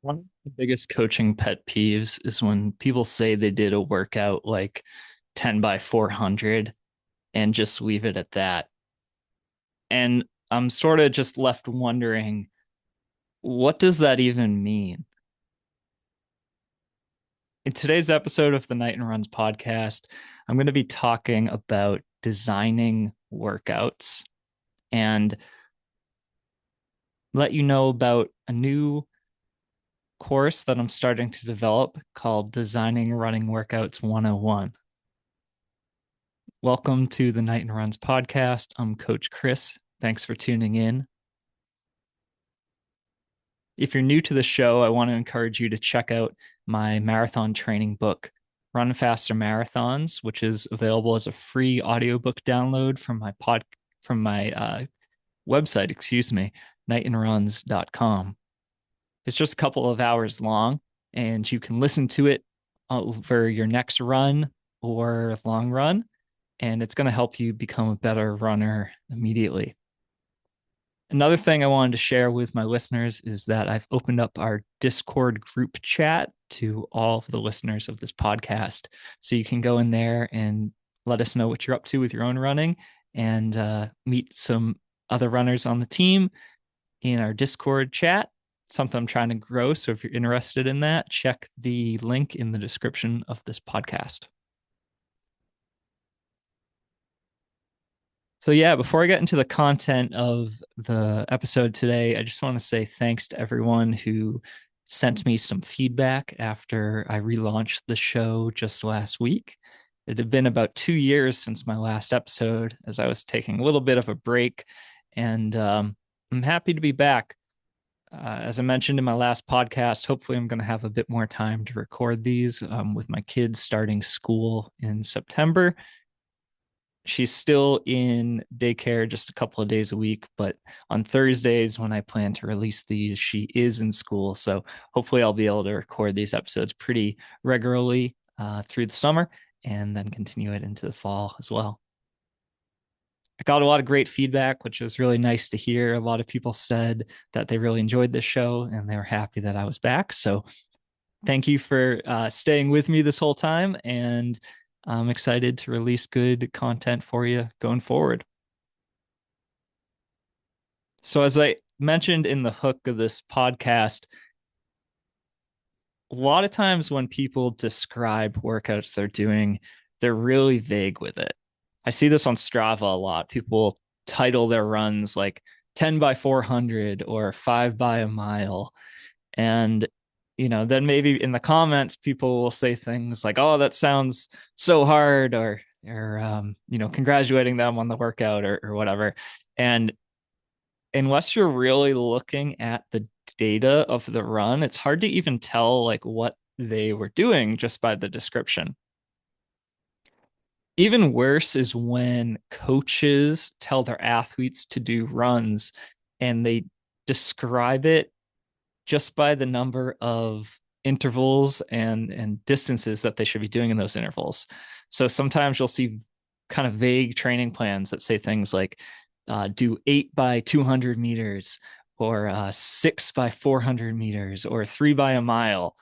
One of the biggest coaching pet peeves is when people say they did a workout like 10 by 400 and just leave it at that. And I'm sort of just left wondering, what does that even mean? In today's episode of the Knighton Runs podcast, I'm going to be talking about designing workouts and let you know about a new course that I'm starting to develop called Designing Running Workouts 101. Welcome to the Knighton Runs podcast. I'm Coach Chris. Thanks for tuning in. If you're new to the show, I want to encourage you to check out my marathon training book, Run Faster Marathons, which is available as a free audiobook download from my website, knightonruns.com. It's just a couple of hours long, and you can listen to it over your next run or long run, and it's going to help you become a better runner immediately. Another thing I wanted to share with my listeners is that I've opened up our Discord group chat to all of the listeners of this podcast. So you can go in there and let us know what you're up to with your own running and meet some other runners on the team in our Discord chat. Something I'm trying to grow. So if you're interested in that, check the link in the description of this podcast. So, yeah, before I get into the content of the episode today, I just want to say thanks to everyone who sent me some feedback after I relaunched the show just last week. It had been about 2 years since my last episode, as I was taking a little bit of a break, and I'm happy to be back. As I mentioned in my last podcast, hopefully I'm going to have a bit more time to record these with my kids starting school in September. She's still in daycare just a couple of days a week, but on Thursdays when I plan to release these, she is in school. So hopefully I'll be able to record these episodes pretty regularly through the summer and then continue it into the fall as well. I got a lot of great feedback, which was really nice to hear. A lot of people said that they really enjoyed the show and they were happy that I was back. So thank you for staying with me this whole time. And I'm excited to release good content for you going forward. So, as I mentioned in the hook of this podcast, a lot of times when people describe workouts they're doing, they're really vague with it. I see this on Strava a lot. People title their runs like 10 by 400 or 5 by a mile. And, then maybe in the comments, people will say things like, oh, that sounds so hard, or congratulating them on the workout or whatever. And unless you're really looking at the data of the run, it's hard to even tell like what they were doing just by the description. Even worse is when coaches tell their athletes to do runs and they describe it just by the number of intervals and distances that they should be doing in those intervals. So sometimes you'll see kind of vague training plans that say things like do 8 by 200 meters or 6 by 400 meters or 3 by a mile.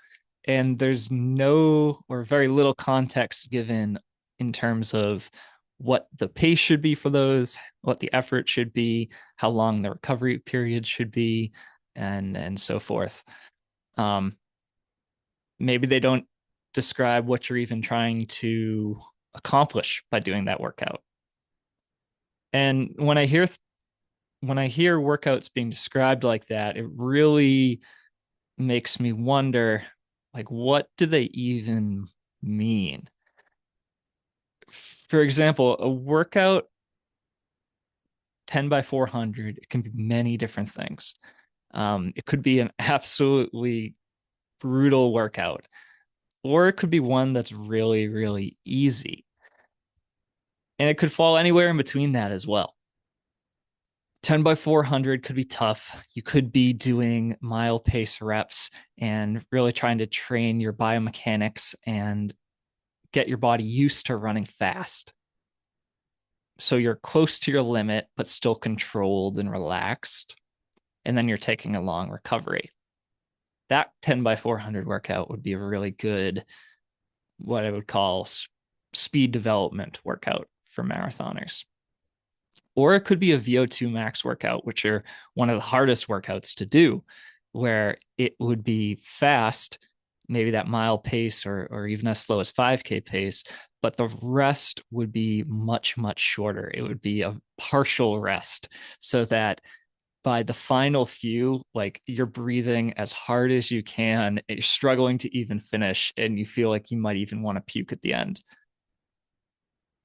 And there's no or very little context given in terms of what the pace should be for those, what the effort should be, how long the recovery period should be, and so forth. Um, Maybe they don't describe what you're even trying to accomplish by doing that workout. And when I hear workouts being described like that, it really makes me wonder, like, what do they even mean? For example, a workout 10 by 400, it can be many different things. It could be an absolutely brutal workout, or it could be one that's really, really easy. And it could fall anywhere in between that as well. 10 by 400 could be tough. You could be doing mile pace reps and really trying to train your biomechanics and get your body used to running fast. So you're close to your limit, but still controlled and relaxed. And then you're taking a long recovery. That 10 by 400 workout would be a really good, what I would call speed development workout for marathoners. Or it could be a VO2 max workout, which are one of the hardest workouts to do, where it would be fast, maybe that mile pace or even as slow as 5K pace, but the rest would be much, much shorter. It would be a partial rest so that by the final few, like you're breathing as hard as you can, you're struggling to even finish, and you feel like you might even want to puke at the end.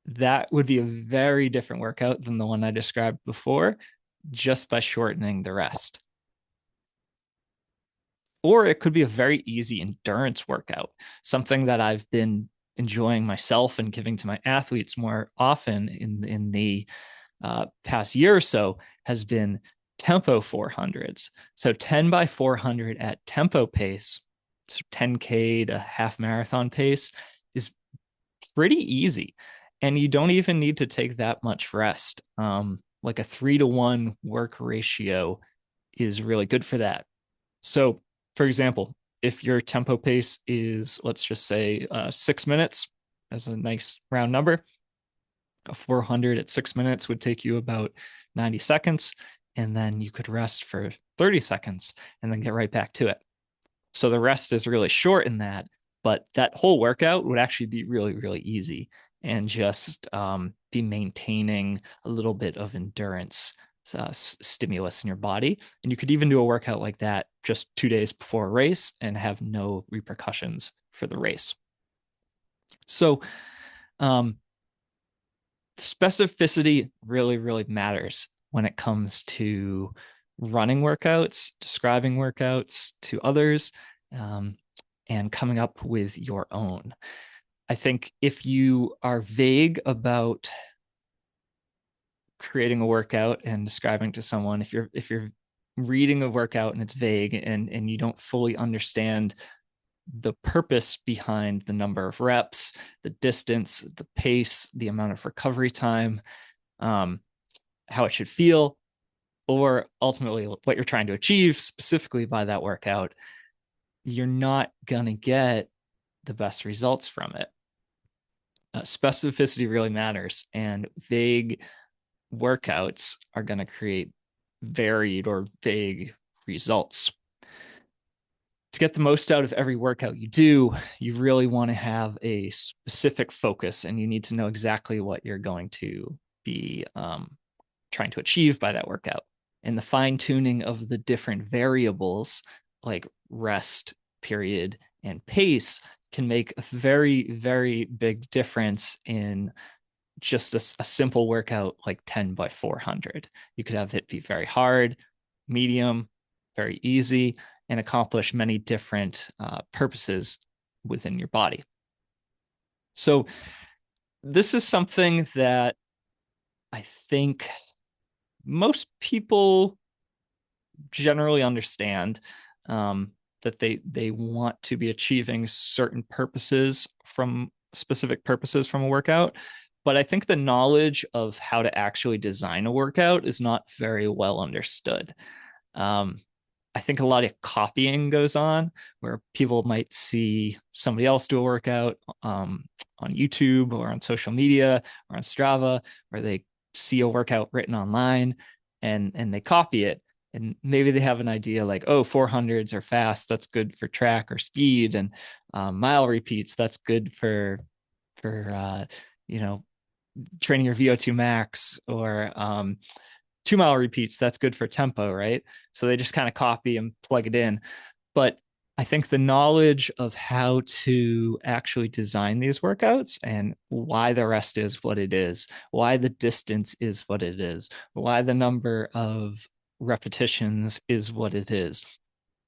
That would be a very different workout than the one I described before, just by shortening the rest. Or it could be a very easy endurance workout, something that I've been enjoying myself and giving to my athletes more often in the past year or so has been tempo 400s. So 10 by 400 at tempo pace, so 10K to half marathon pace, is pretty easy. And you don't even need to take that much rest. Like a 3-to-1 work ratio is really good for that. So, for example, if your tempo pace is, let's just say, 6 minutes, as a nice round number, a 400 at 6 minutes would take you about 90 seconds. And then you could rest for 30 seconds and then get right back to it. So the rest is really short in that, but that whole workout would actually be really, really easy and just be maintaining a little bit of endurance stimulus in your body. And you could even do a workout like that just 2 days before a race and have no repercussions for the race. So, um, specificity really, really matters when it comes to running workouts, describing workouts to others, um, and coming up with your own. I think if you are vague about creating a workout and describing to someone, if you're reading a workout and it's vague and you don't fully understand the purpose behind the number of reps, the distance, the pace, the amount of recovery time, um, how it should feel, or ultimately what you're trying to achieve specifically by that workout, you're not going to get the best results from it. Specificity really matters, and vague workouts are going to create varied or vague results. To get the most out of every workout you do, you really want to have a specific focus, and you need to know exactly what you're going to be trying to achieve by that workout. And the fine tuning of the different variables like rest, period, and pace can make a very, very big difference in just a simple workout like 10 by 400. You could have it be very hard, medium, very easy, and accomplish many different purposes within your body. So, this is something that I think most people generally understand, that they want to be achieving certain purposes from specific purposes from a workout. But I think the knowledge of how to actually design a workout is not very well understood. Um, I think a lot of copying goes on where people might see somebody else do a workout on YouTube or on social media or on Strava, where they see a workout written online and they copy it. And maybe they have an idea like, oh, 400s are fast. That's good for track or speed. And mile repeats, that's good for you know, training your VO2 max, or 2 mile repeats, that's good for tempo, right? So they just kind of copy and plug it in. But I think the knowledge of how to actually design these workouts and why the rest is what it is, why the distance is what it is, why the number of repetitions is what it is,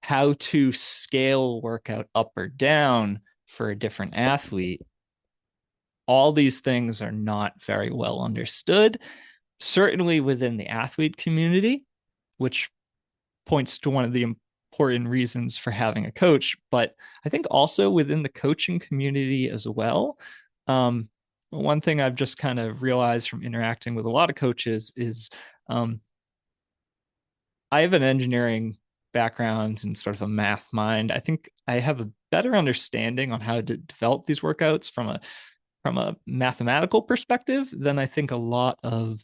how to scale workout up or down for a different athlete, all these things are not very well understood, certainly within the athlete community, which points to one of the important reasons for having a coach, but I think also within the coaching community as well. Um, One thing I've just kind of realized from interacting with a lot of coaches is I have an engineering background and sort of a math mind, I think I have a better understanding on how to develop these workouts from a mathematical perspective than I think a lot of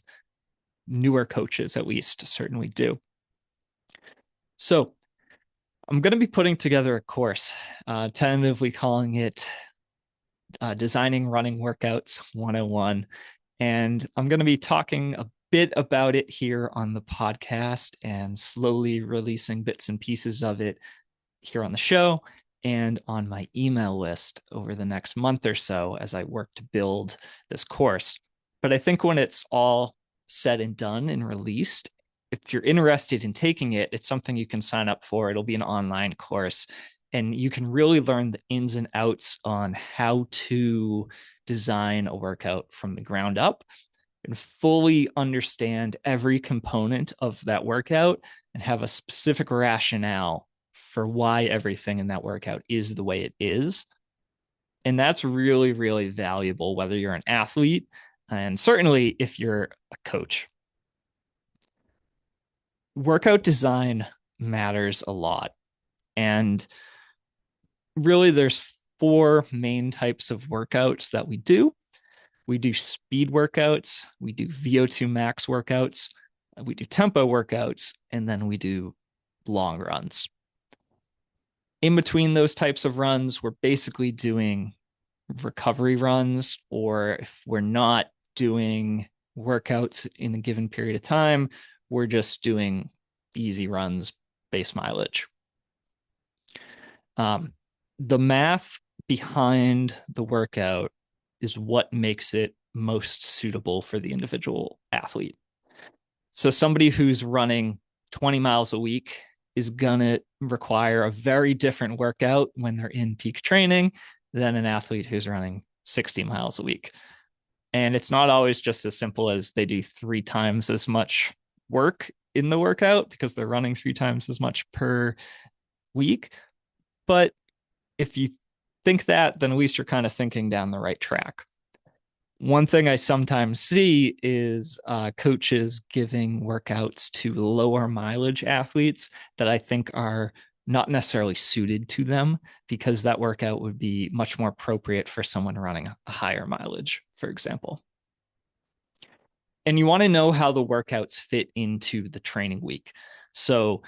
newer coaches at least certainly do. So I'm going to be putting together a course, tentatively calling it Designing Running Workouts 101. And I'm going to be talking a bit about it here on the podcast and slowly releasing bits and pieces of it here on the show and on my email list over the next month or so as I work to build this course. But I think when it's all said and done and released, if you're interested in taking it, it's something you can sign up for. It'll be an online course, and you can really learn the ins and outs on how to design a workout from the ground up and fully understand every component of that workout and have a specific rationale for why everything in that workout is the way it is. And that's really, really valuable, whether you're an athlete and certainly if you're a coach. Workout design matters a lot. And really, there's four main types of workouts that we do. We do speed workouts, we do VO2 max workouts, we do tempo workouts, and then we do long runs. In between those types of runs, we're basically doing recovery runs, or if we're not doing workouts in a given period of time, we're just doing easy runs, base mileage. The math behind the workout is what makes it most suitable for the individual athlete. So somebody who's running 20 miles a week is going to require a very different workout when they're in peak training than an athlete who's running 60 miles a week. And it's not always just as simple as they do 3 times as much work in the workout because they're running 3 times as much per week. But if you think that, then at least you're kind of thinking down the right track. One thing I sometimes see is coaches giving workouts to lower mileage athletes that I think are not necessarily suited to them, because that workout would be much more appropriate for someone running a higher mileage, for example. And you want to know how the workouts fit into the training week. So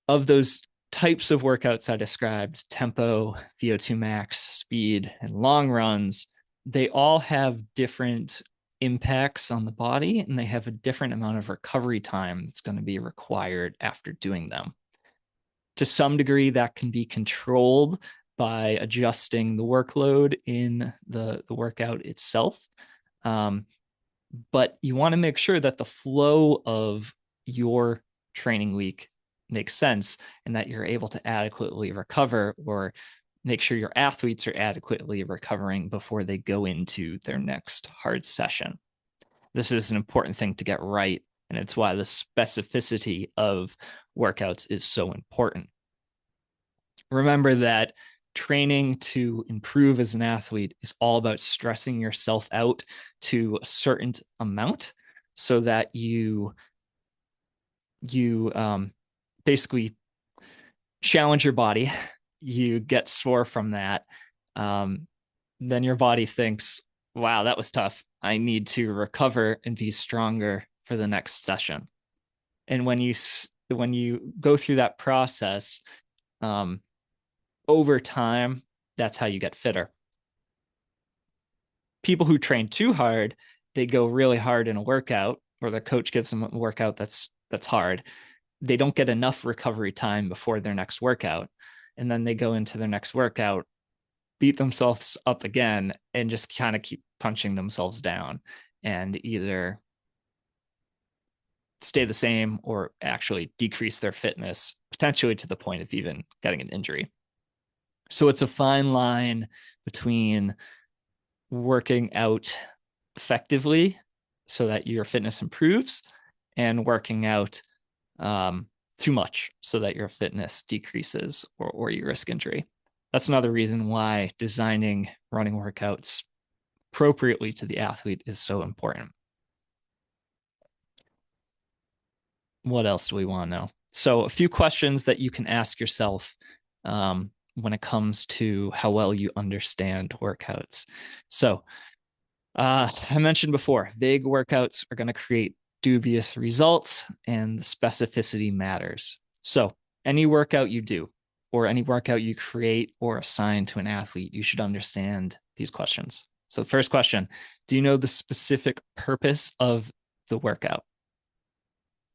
of those types of workouts I described, tempo, VO2 max, speed, and long runs, they all have different impacts on the body, and they have a different amount of recovery time that's going to be required after doing them. To some degree, that can be controlled by adjusting the workload in the workout itself. But you want to make sure that the flow of your training week makes sense and that you're able to adequately recover, or make sure your athletes are adequately recovering before they go into their next hard session. This is an important thing to get right, and it's why the specificity of workouts is so important. Remember that training to improve as an athlete is all about stressing yourself out to a certain amount so that you basically challenge your body, you get sore from that. Then your body thinks, wow, that was tough. I need to recover and be stronger for the next session. And when you go through that process, over time, that's how you get fitter. People who train too hard, they go really hard in a workout, or their coach gives them a workout that's hard. They don't get enough recovery time before their next workout. And then they go into their next workout, beat themselves up again, and just kind of keep punching themselves down and either stay the same or actually decrease their fitness, potentially to the point of even getting an injury. So it's a fine line between working out effectively so that your fitness improves and working out too much so that your fitness decreases or you risk injury. That's another reason why designing running workouts appropriately to the athlete is so important. What else do we want to know? So, a few questions that you can ask yourself when it comes to how well you understand workouts. So, I mentioned before, vague workouts are going to create dubious results, and the specificity matters. So, any workout you do, or any workout you create or assign to an athlete, you should understand these questions. So, the first question: do you know the specific purpose of the workout?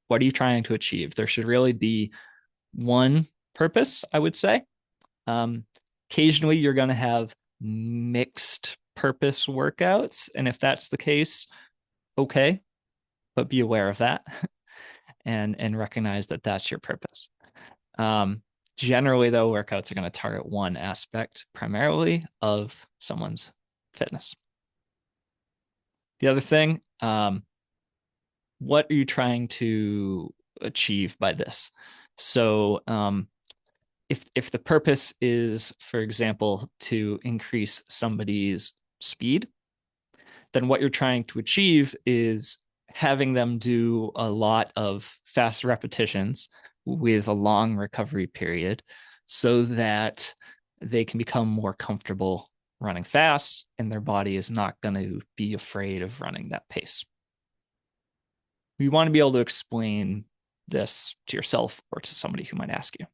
What are you trying to achieve? There should really be one purpose, I would say. Um, Occasionally, you're going to have mixed purpose workouts. And if that's the case, okay, but be aware of that and recognize that that's your purpose. Um, Generally, though, workouts are going to target one aspect primarily of someone's fitness. The other thing, what are you trying to achieve by this? So, if the purpose is, for example, to increase somebody's speed, then what you're trying to achieve is having them do a lot of fast repetitions with a long recovery period so that they can become more comfortable running fast and their body is not going to be afraid of running that pace. You want to be able to explain this to yourself or to somebody who might ask you.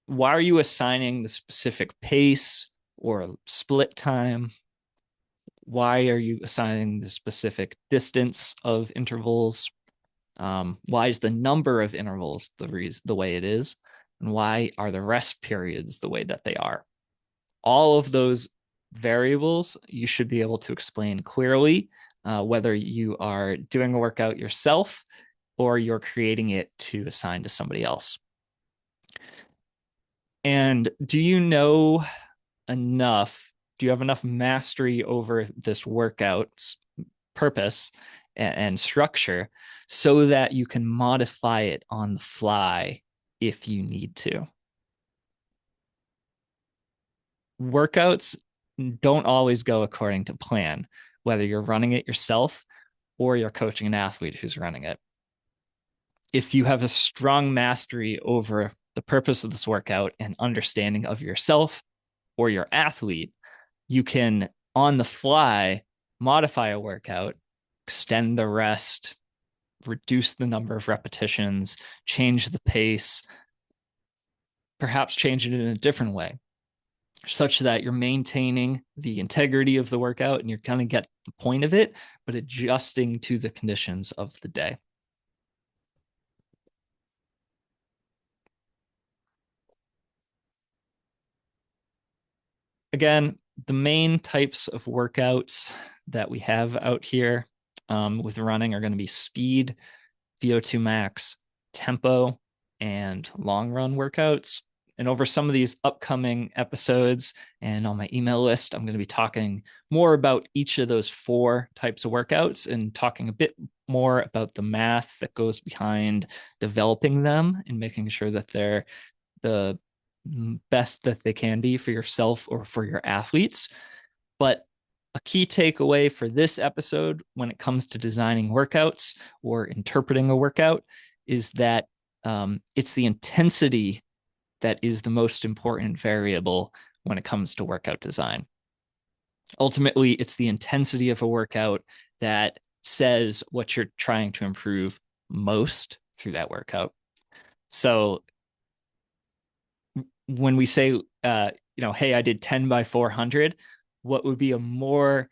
Why are you assigning the specific pace or split time? Why are you assigning the specific distance of intervals? Why is the number of intervals the way it is? And why are the rest periods the way that they are? All of those variables you should be able to explain clearly, whether you are doing a workout yourself or you're creating it to assign to somebody else. And do you know enough? Do you have enough mastery over this workout's purpose and structure so that you can modify it on the fly if you need to? Workouts don't always go according to plan, whether you're running it yourself or you're coaching an athlete who's running it. If you have a strong mastery over the purpose of this workout and understanding of yourself or your athlete, you can on the fly modify a workout, extend the rest, reduce the number of repetitions, change the pace, perhaps change it in a different way, such that you're maintaining the integrity of the workout and you're going to get the point of it, but adjusting to the conditions of the day. Again, the main types of workouts that we have out here with running are going to be speed, VO2 max, tempo, and long run workouts. And over some of these upcoming episodes and on my email list, I'm going to be talking more about each of those four types of workouts and talking a bit more about the math that goes behind developing them and making sure that they're the best that they can be for yourself or for your athletes. But a key takeaway for this episode when it comes to designing workouts or interpreting a workout is that it's the intensity that is the most important variable when it comes to workout design. Ultimately, it's the intensity of a workout that says what you're trying to improve most through that workout. So when we say, hey, I did 10 by 400, what would be a more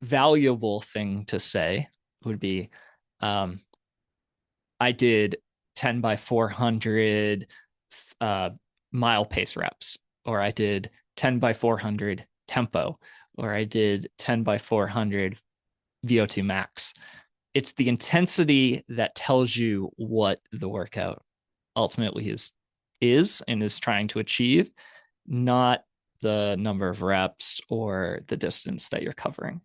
valuable thing to say would be, I did 10 by 400 mile pace reps, or I did 10 by 400 tempo, or I did 10 by 400 VO2 max. It's the intensity that tells you what the workout ultimately is and is trying to achieve, not the number of reps or the distance that you're covering.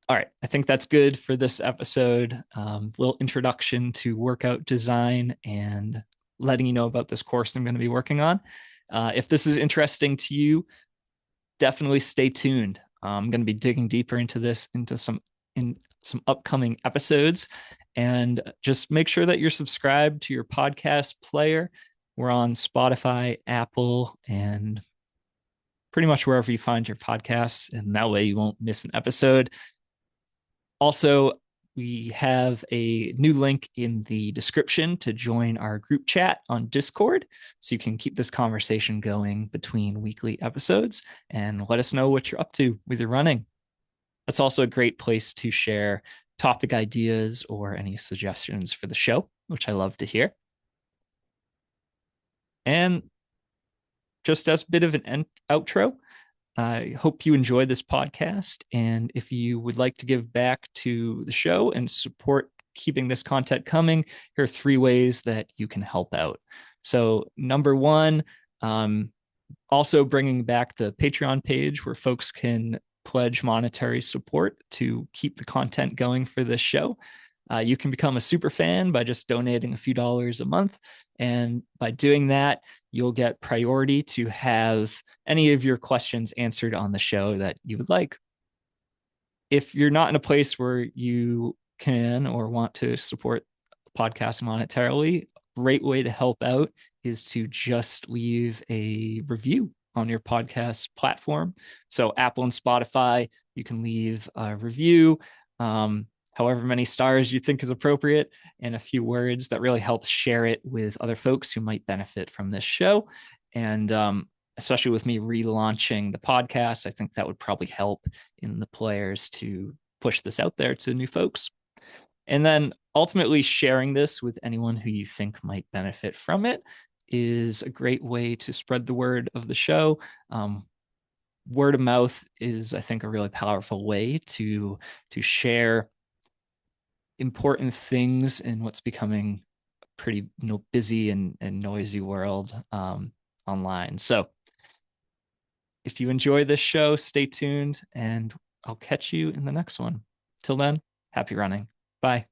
All right, I think that's good for this episode. Little introduction to workout design and letting you know about this course I'm going to be working on. If this is interesting to you, definitely stay tuned. I'm going to be digging deeper into this, into some upcoming episodes. And just make sure that you're subscribed to your podcast player. We're on Spotify, Apple, and pretty much wherever you find your podcasts. And that way you won't miss an episode. Also, we have a new link in the description to join our group chat on Discord. So you can keep this conversation going between weekly episodes and let us know what you're up to with your running. That's also a great place to share topic ideas or any suggestions for the show, which I love to hear. And just as a bit of an outro, I hope you enjoyed this podcast. And if you would like to give back to the show and support keeping this content coming, here are 3 ways that you can help out. So, number one, also bringing back the Patreon page where folks can pledge monetary support to keep the content going for this show. You can become a super fan by just donating a few dollars a month. And by doing that, you'll get priority to have any of your questions answered on the show that you would like. If you're not in a place where you can or want to support the podcast monetarily, a great way to help out is to just leave a review on your podcast platform. So Apple and Spotify, you can leave a review, however many stars you think is appropriate, and a few words that really helps share it with other folks who might benefit from this show. And especially with me relaunching the podcast, I think that would probably help in the players to push this out there to new folks. And then ultimately sharing this with anyone who you think might benefit from it is a great way to spread the word of the show. Word of mouth is, I think, a really powerful way to share important things in what's becoming a pretty busy and noisy world online. So if you enjoy this show, stay tuned, and I'll catch you in the next one. Till then, happy running. Bye.